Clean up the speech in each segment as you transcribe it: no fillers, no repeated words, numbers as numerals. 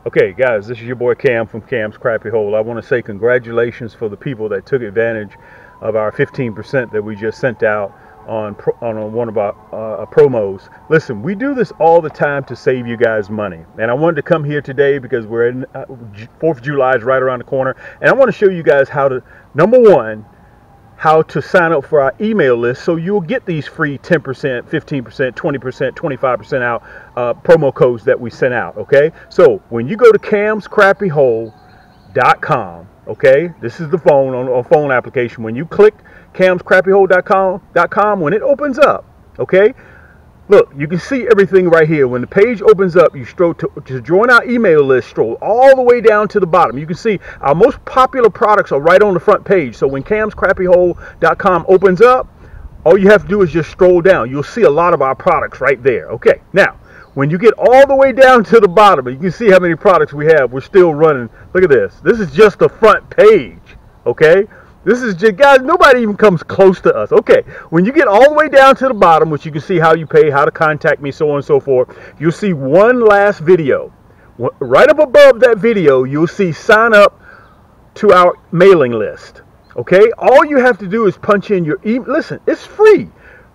Okay, guys, this is your boy Cam from Cam's Crappie Hole. I want to say congratulations for the people that took advantage of our 15% that we just sent out on one of our promos. Listen, we do this all the time to save you guys money, and I wanted to come here today because we're in 4th of July is right around the corner, and I want to show you guys how to, number one, how to sign up for our email list so you'll get these free 10%, 15%, 20%, 25% out promo codes that we sent out. Okay, so when you go to camscrappyhole.com, okay, this is the phone on phone application. When you click camscrappyhole.com, when it opens up, okay, look, you can see everything right here. When the page opens up, you stroll to join our email list, stroll all the way down to the bottom. You can see our most popular products are right on the front page. So when camscrappyhole.com opens up, all you have to do is just stroll down. You'll see a lot of our products right there. Okay, now, when you get all the way down to the bottom, you can see how many products we have. We're still running. Look at this. This is just the front page, okay? This is just, guys, nobody even comes close to us. Okay, when you get all the way down to the bottom, which you can see how you pay, how to contact me, so on and so forth, you'll see one last video. Right up above that video, you'll see sign up to our mailing list. Okay, all you have to do is punch in your email. Listen, it's free.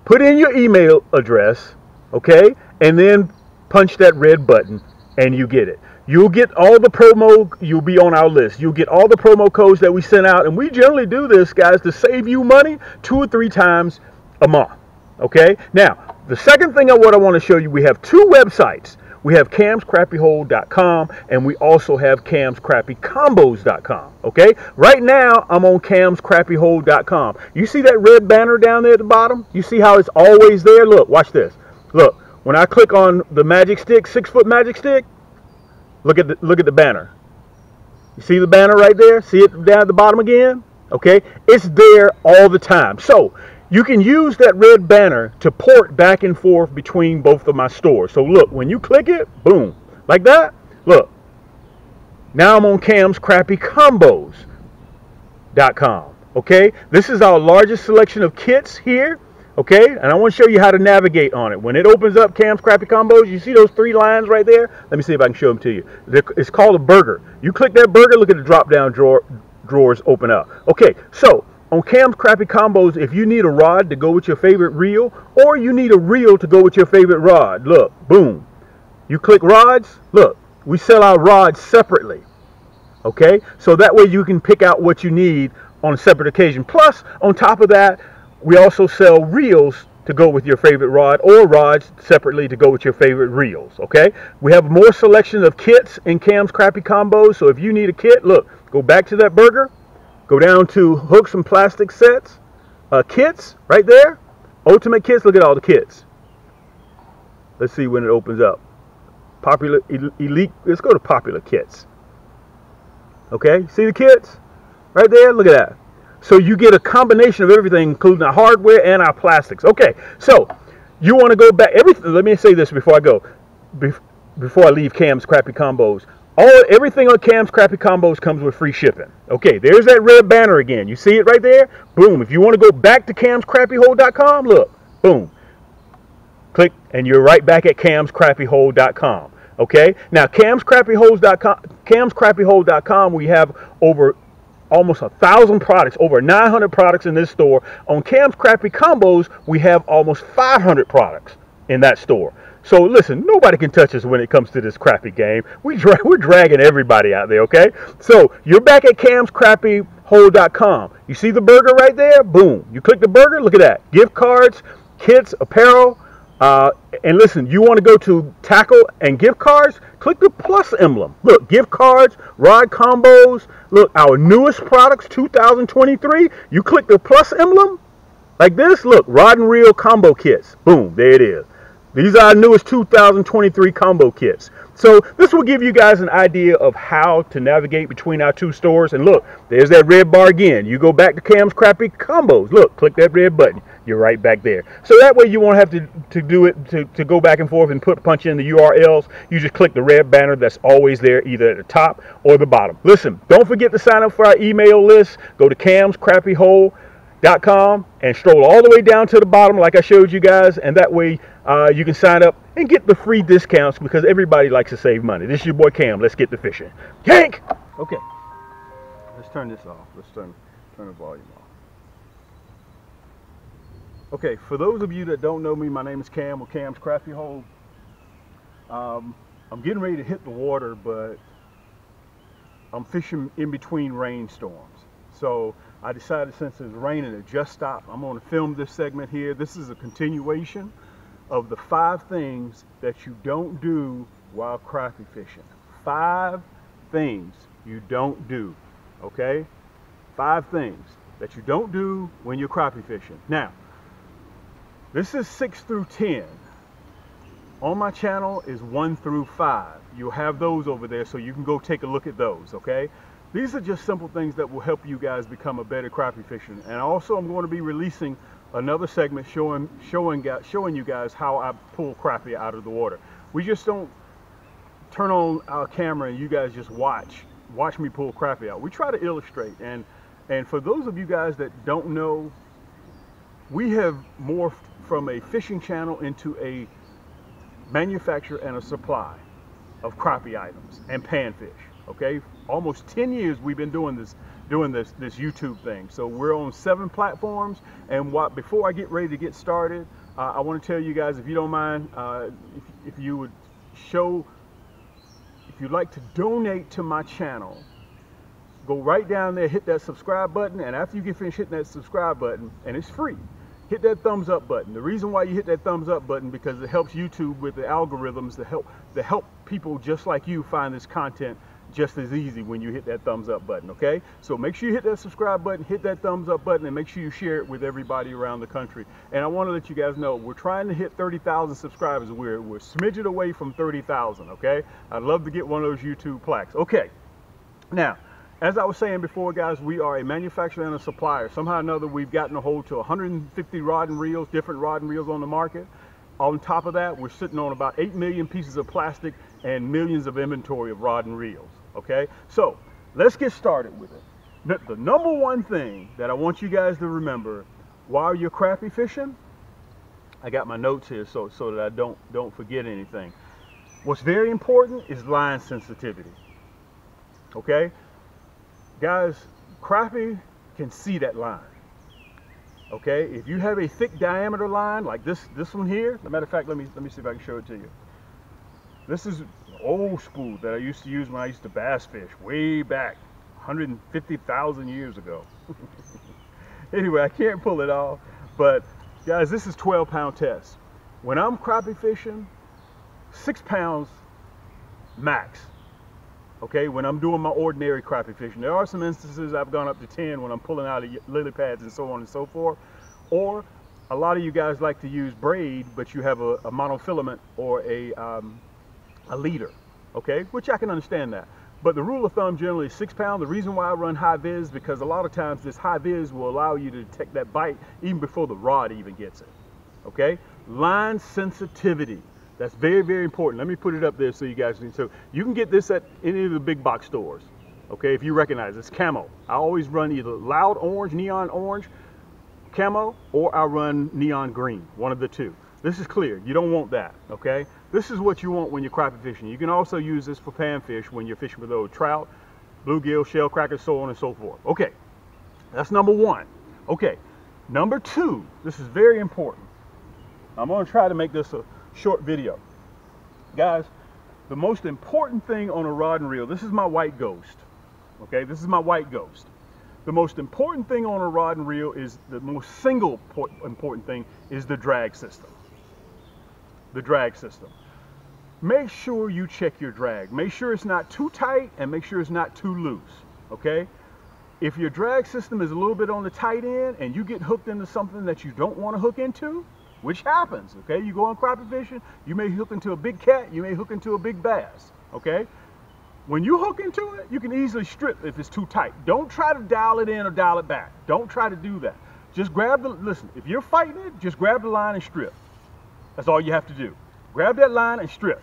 Put in your email address, okay, and then punch that red button, and you get it. You'll get all the promo, you'll be on our list. You'll get all the promo codes that we send out. And we generally do this, guys, to save you money 2 or 3 times a month. Okay? Now, the second thing what I want to show you, we have 2 websites. We have camscrappyhole.com and we also have camscrappycombos.com. Okay? Right now, I'm on camscrappyhole.com. You see that red banner down there at the bottom? You see how it's always there? Look, watch this. Look, when I click on the magic stick, 6-foot magic stick, look at the banner. You see the banner right there? See it down at the bottom again? Okay, it's there all the time. So you can use that red banner to port back and forth between both of my stores. So look, when you click it, boom, like that. Look, now I'm on camscrappycombos.com. Okay, this is our largest selection of kits here. Okay, and I want to show you how to navigate on it. When it opens up Cam's Crappie Combos, you see those 3 lines right there? Let me see if I can show them to you. It's called a burger. You click that burger, look at the drop-down drawers open up. Okay, so on Cam's Crappie Combos, if you need a rod to go with your favorite reel, or you need a reel to go with your favorite rod, look, boom. You click rods, look, we sell our rods separately. Okay, so that way you can pick out what you need on a separate occasion. Plus, on top of that, we also sell reels to go with your favorite rod, or rods separately to go with your favorite reels, okay? We have more selection of kits in Cam's Crappie Combos, so if you need a kit, look, go back to that burger, go down to hooks and plastic sets, kits, right there, ultimate kits, look at all the kits. Let's see when it opens up. Popular, elite, let's go to popular kits. Okay, see the kits? Right there, look at that. So you get a combination of everything, including our hardware and our plastics. Okay, so you want to go back. Let me say this before I go. Before I leave Cam's Crappie Combos, everything on Cam's Crappie Combos comes with free shipping. Okay, there's that red banner again. You see it right there? Boom. If you want to go back to camscrappyhole.com, look, boom. Click, and you're right back at camscrappyhole.com. Okay, now camscrappyhole.com, we have over almost 1,000 products, over 900 products in this store. On Cam's Crappie Combos, we have almost 500 products in that store. So listen, nobody can touch us when it comes to this crappie game. We're dragging everybody out there, okay? So you're back at camscrappyhole.com. You see the burger right there? Boom. You click the burger, look at that. Gift cards, kits, apparel. And listen, you want to go to tackle and gift cards? Click the plus emblem. Look, gift cards, rod combos. Look, our newest products, 2023. You click the plus emblem like this. Look, rod and reel combo kits. Boom, there it is. These are our newest 2023 combo kits. So this will give you guys an idea of how to navigate between our 2 stores. And look, there's that red bar again. You go back to Cam's Crappie Combos. Look, click that red button. You're right back there. So that way you won't have to do it, to go back and forth and punch in the URLs. You just click the red banner that's always there, either at the top or the bottom. Listen, don't forget to sign up for our email list. Go to camscrappyhole.com and stroll all the way down to the bottom like I showed you guys. And that way you can sign up and get the free discounts because everybody likes to save money. This is your boy Cam. Let's get to fishing. Yank! Okay, let's turn this off. Let's turn the volume off. Okay, for those of you that don't know me, my name is Cam with Cam's Crappie Hole. I'm getting ready to hit the water, but I'm fishing in between rainstorms. So I decided, since it's raining, it just stopped. I'm going to film this segment here. This is a continuation of the 5 things that you don't do while crappie fishing. 5 things you don't do, okay? 5 things that you don't do when you're crappie fishing. Now, this is 6 through 10. On my channel is 1 through 5. You'll have those over there, so you can go take a look at those, okay? These are just simple things that will help you guys become a better crappie fisher. And also, I'm going to be releasing another segment showing you guys how I pull crappie out of the water. We just don't turn on our camera and you guys just watch me pull crappie out. We try to illustrate. And for those of you guys that don't know, we have morphed from a fishing channel into a manufacturer and a supply of crappie items and panfish. Okay, almost 10 years we've been doing this YouTube thing. So we're on 7 platforms. And before I get ready to get started, I want to tell you guys, if you don't mind, if you'd like to donate to my channel, go right down there, hit that subscribe button, and after you get finished hitting that subscribe button, and it's free, hit that thumbs up button. The reason why you hit that thumbs up button, because it helps YouTube with the algorithms to help people just like you find this content just as easy when you hit that thumbs up button, okay? So make sure you hit that subscribe button, hit that thumbs up button, and make sure you share it with everybody around the country. And I want to let you guys know, we're trying to hit 30,000 subscribers. We're smidgen away from 30,000, okay? I'd love to get one of those YouTube plaques. Okay, now, as I was saying before, guys, we are a manufacturer and a supplier. Somehow or another, we've gotten a hold to 150 rod and reels, different rod and reels on the market. On top of that, we're sitting on about 8 million pieces of plastic and millions of inventory of rod and reels, okay? So let's get started with it. The number one thing that I want you guys to remember while you're crappie fishing, I got my notes here so that I don't forget anything. What's very important is line sensitivity, okay? Guys, crappie can see that line. Okay, if you have a thick diameter line like this one here, as a matter of fact, let me see if I can show it to you. This is old school that I used to use when I used to bass fish way back 150,000 years ago. Anyway, I can't pull it off, but guys, this is 12-pound test. When I'm crappie fishing, 6 pounds max. Okay, when I'm doing my ordinary crappie fishing. There are some instances I've gone up to 10 when I'm pulling out of lily pads and so on and so forth. Or a lot of you guys like to use braid, but you have a monofilament or a leader, okay, which I can understand that. But the rule of thumb generally is 6 pounds. The reason why I run high vis, because a lot of times this high vis will allow you to detect that bite even before the rod even gets it, okay? Line sensitivity. That's very, very important. Let me put it up there so you guys can. So you can get this at any of the big box stores, okay? If you recognize it's camo. I always run either loud orange, neon orange, camo, or I run neon green, one of the two. This is clear. You don't want that, okay? This is what you want when you're crappie fishing. You can also use this for panfish when you're fishing with those trout, bluegill, shell crackers, so on and so forth. Okay, that's number one. Okay, number two, this is very important. I'm going to try to make this a short video. Guys, the most important thing on a rod and reel, this is my white ghost, okay? This is my white ghost. The most important thing on a rod and reel is, the most single important thing is the drag system. The drag system. Make sure you check your drag. Make sure it's not too tight and make sure it's not too loose, okay? If your drag system is a little bit on the tight end and you get hooked into something that you don't want to hook into, which happens, okay? You go on crappie fishing, you may hook into a big cat, you may hook into a big bass, okay? When you hook into it, you can easily strip if it's too tight. Don't try to dial it in or dial it back. Don't try to do that. Just grab the, listen, if you're fighting it, just grab the line and strip. That's all you have to do. Grab that line and strip,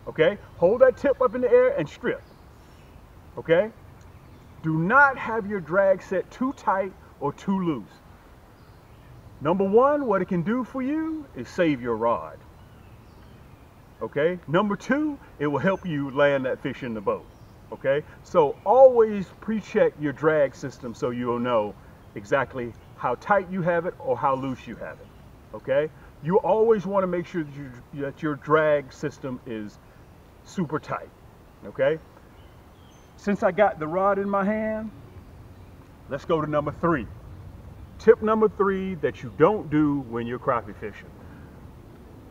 okay? Hold that tip up in the air and strip, okay? Do not have your drag set too tight or too loose. Number one, what it can do for you is save your rod. Okay. Number two, it will help you land that fish in the boat. Okay. So always pre-check your drag system so you'll know exactly how tight you have it or how loose you have it. Okay. You always want to make sure that your drag system is super tight. Okay. Since I got the rod in my hand, let's go to number three. Tip number three that you don't do when you're crappie fishing.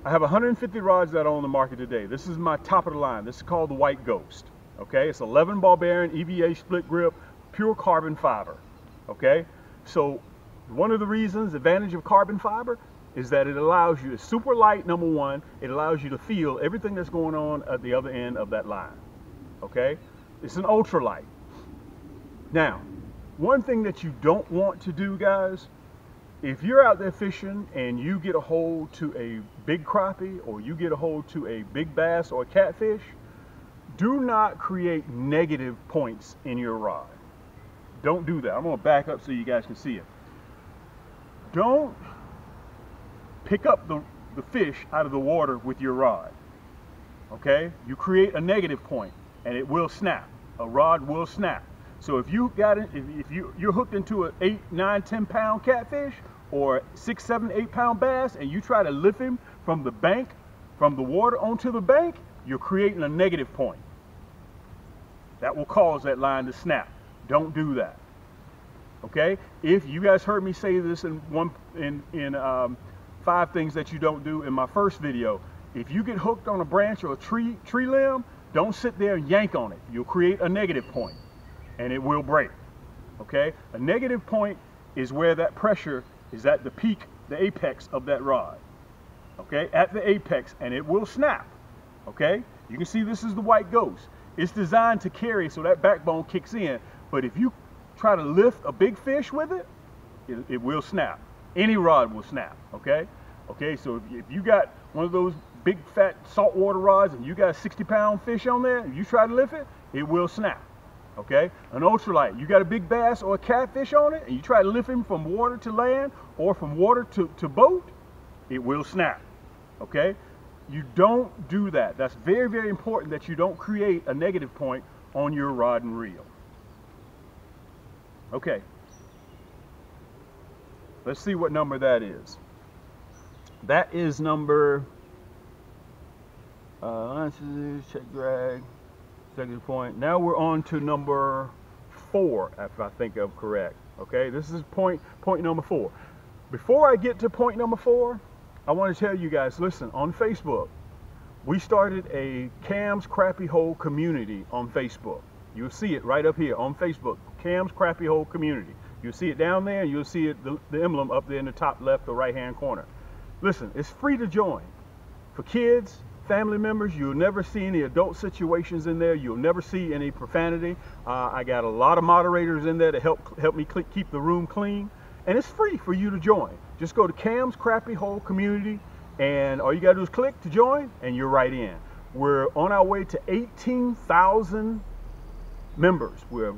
I have 150 rods that are on the market today. This is my top of the line. This is called the White Ghost. Okay, it's 11 ball bearing, EVA split grip, pure carbon fiber. Okay, so one of the reasons, advantage of carbon fiber, is that it allows you, it's super light, number one, it allows you to feel everything that's going on at the other end of that line. Okay, it's an ultralight. Now, one thing that you don't want to do, guys, if you're out there fishing and you get a hold to a big crappie or you get a hold to a big bass or a catfish, do not create negative points in your rod. Don't do that. I'm going to back up so you guys can see it. Don't pick up the fish out of the water with your rod. Okay? You create a negative point and it will snap. A rod will snap. So if you got it, if you're hooked into an 8, 9, 10 pound catfish or 6, 7, 8 pound bass and you try to lift him from the bank, from the water onto the bank, you're creating a negative point. That will cause that line to snap. Don't do that. Okay? If you guys heard me say this in 5 things that you don't do in my first video, if you get hooked on a branch or a tree limb, don't sit there and yank on it. You'll create a negative point and it will break. Okay? A negative point is where that pressure is at the peak, the apex of that rod. Okay? At the apex, and it will snap. Okay? You can see this is the White Ghost. It's designed to carry so that backbone kicks in, but if you try to lift a big fish with it, it will snap. Any rod will snap. Okay? Okay, so if you got one of those big fat saltwater rods and you got a 60-pound fish on there, and you try to lift it, it will snap. Okay, an ultralight, you got a big bass or a catfish on it and you try to lift him from water to land or from water to boat, it will snap. Okay, you don't do that. That's very, very important that you don't create a negative point on your rod and reel. Okay, let's see what number that is. That is number, check drag. Second point. Now we're on to number 4, if I think I'm correct. Okay, this is point number 4. Before I get to point number 4, I want to tell you guys, listen, on Facebook, we started a Cam's Crappie Hole community on Facebook. You'll see it right up here on Facebook, Cam's Crappie Hole community. You'll see it down there and you'll see it, the emblem up there in the top left or right hand corner. Listen, it's free to join. For kids, family members, you'll never see any adult situations in there. You'll never see any profanity. I got a lot of moderators in there to help me keep the room clean. And it's free for you to join. Just go to Cam's Crappie Hole Community and all you got to do is click to join and you're right in. We're on our way to 18,000 members. We're a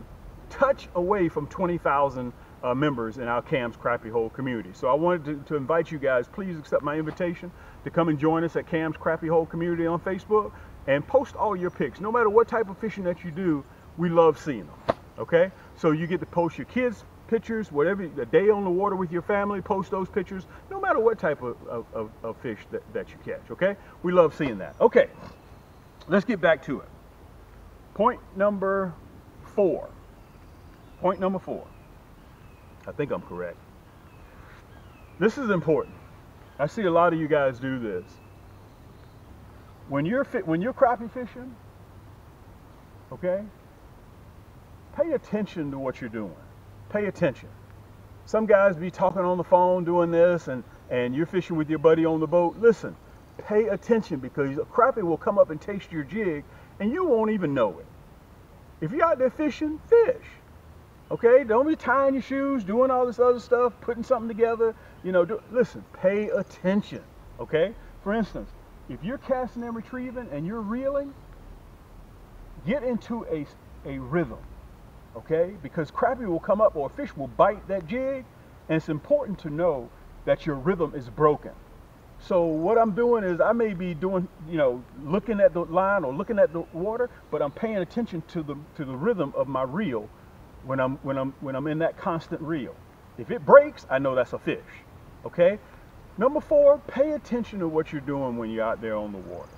touch away from 20,000 members in our Cam's Crappie Hole community. So I wanted to invite you guys, please accept my invitation to come and join us at Cam's Crappie Hole community on Facebook and post all your pics. No matter what type of fishing that you do, we love seeing them. Okay? So you get to post your kids' pictures, whatever, a day on the water with your family, post those pictures, no matter what type of fish that you catch. Okay? We love seeing that. Okay. Let's get back to it. Point number 4. Point number 4. I think I'm correct. This is important. I see a lot of you guys do this. When you're crappie fishing, okay, pay attention to what you're doing. Pay attention. Some guys be talking on the phone doing this and you're fishing with your buddy on the boat. Listen, pay attention because a crappie will come up and taste your jig and you won't even know it. If you're out there fishing, fish. Okay, don't be tying your shoes, doing all this other stuff, putting something together. You know, listen, pay attention. Okay, for instance, if you're casting and retrieving and you're reeling, get into a rhythm. Okay, because crappie will come up or a fish will bite that jig, and it's important to know that your rhythm is broken. So what I'm doing is I may be doing, you know, looking at the line or looking at the water, but I'm paying attention to the rhythm of my reel when I'm in that constant reel. If it breaks, I know that's a fish. Okay? Number 4, pay attention to what you're doing when you're out there on the water.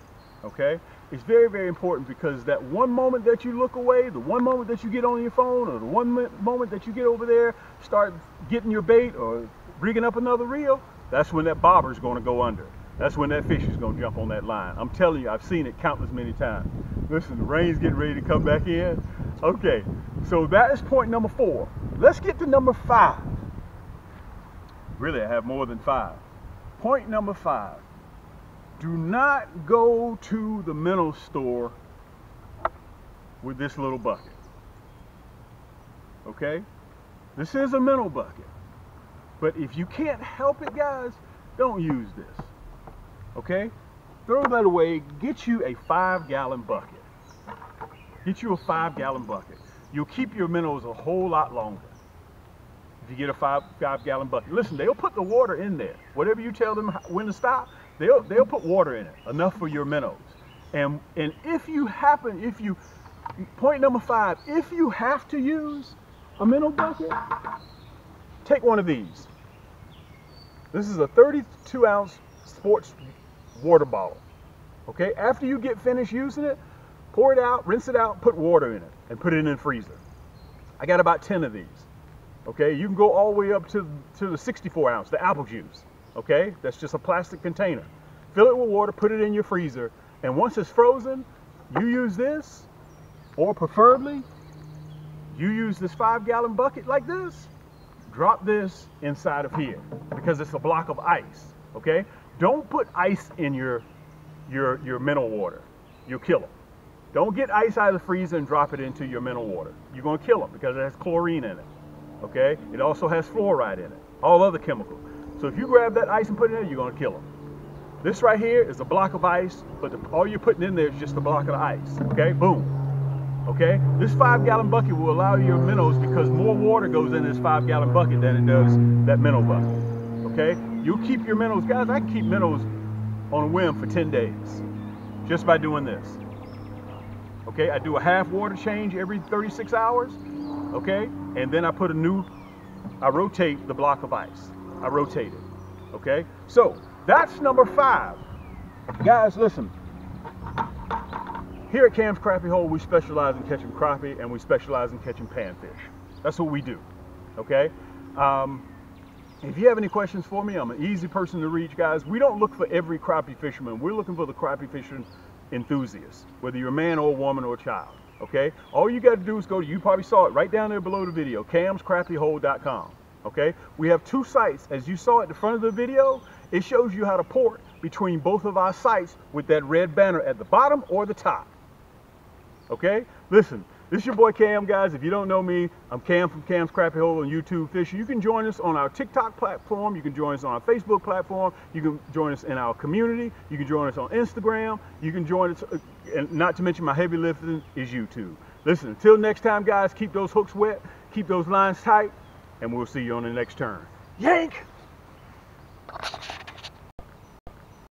Okay? It's very, very important, because that one moment that you look away, the one moment that you get on your phone, or the one moment that you get over there, start getting your bait or rigging up another reel, that's when that bobber's going to go under. That's when that fish is going to jump on that line. I'm telling you, I've seen it countless many times. Listen, the rain's getting ready to come back in. Okay, so that is point number 4. Let's get to number 5. Really, I have more than 5. Point number 5. Do not go to the minnow store with this little bucket. Okay? This is a minnow bucket. But if you can't help it, guys, don't use this. Okay? Throw that away. Get you a 5-gallon bucket. Get you a 5-gallon bucket. You'll keep your minnows a whole lot longer if you get a 5-gallon bucket. Listen, they'll put the water in there. Whatever you tell them when to stop, they'll put water in it, enough for your minnows. And if you point number 5, if you have to use a minnow bucket, take one of these. This is a 32-ounce sports water bottle. Okay, after you get finished using it, pour it out, rinse it out, put water in it, and put it in the freezer. I got about 10 of these. Okay, you can go all the way up to the 64-ounce, the apple juice. Okay, that's just a plastic container. Fill it with water, put it in your freezer, and once it's frozen, you use this, or preferably, you use this 5-gallon bucket like this. Drop this inside of here, because it's a block of ice. Okay, don't put ice in your minnow water. You'll kill them. Don't get ice out of the freezer and drop it into your minnow water. You're going to kill them, because it has chlorine in it. Okay, it also has fluoride in it, all other chemicals. So if you grab that ice and put it in there, you're going to kill them. This right here is a block of ice, but all you're putting in there is just a block of ice. Okay, boom. Okay, this 5-gallon bucket will allow your minnows, because more water goes in this 5-gallon bucket than it does that minnow bucket. Okay, you'll keep your minnows, guys. I can keep minnows on a whim for 10 days just by doing this. Okay, I do a half water change every 36 hours. Okay, and then I rotate the block of ice. I rotate it. Okay, so that's number 5. Guys, listen. Here at Cam's Crappie Hole, we specialize in catching crappie, and we specialize in catching panfish. That's what we do. Okay. If you have any questions for me, I'm an easy person to reach, guys. We don't look for every crappie fisherman. We're looking for the crappie fishing enthusiast, whether you're a man or a woman or a child. Okay, all you got to do is go to, you probably saw it right down there below the video, camscrappiehole.com. Okay, we have 2 sites. As you saw at the front of the video, it shows you how to port between both of our sites with that red banner at the bottom or the top. Okay, listen, this is your boy Cam, guys. If you don't know me, I'm Cam from Cam's Crappie Hole on YouTube Fishing. You can join us on our TikTok platform. You can join us on our Facebook platform. You can join us in our community. You can join us on Instagram. You can join us, and not to mention my heavy lifting is YouTube. Listen, until next time, guys, keep those hooks wet, keep those lines tight, and we'll see you on the next turn. Yank!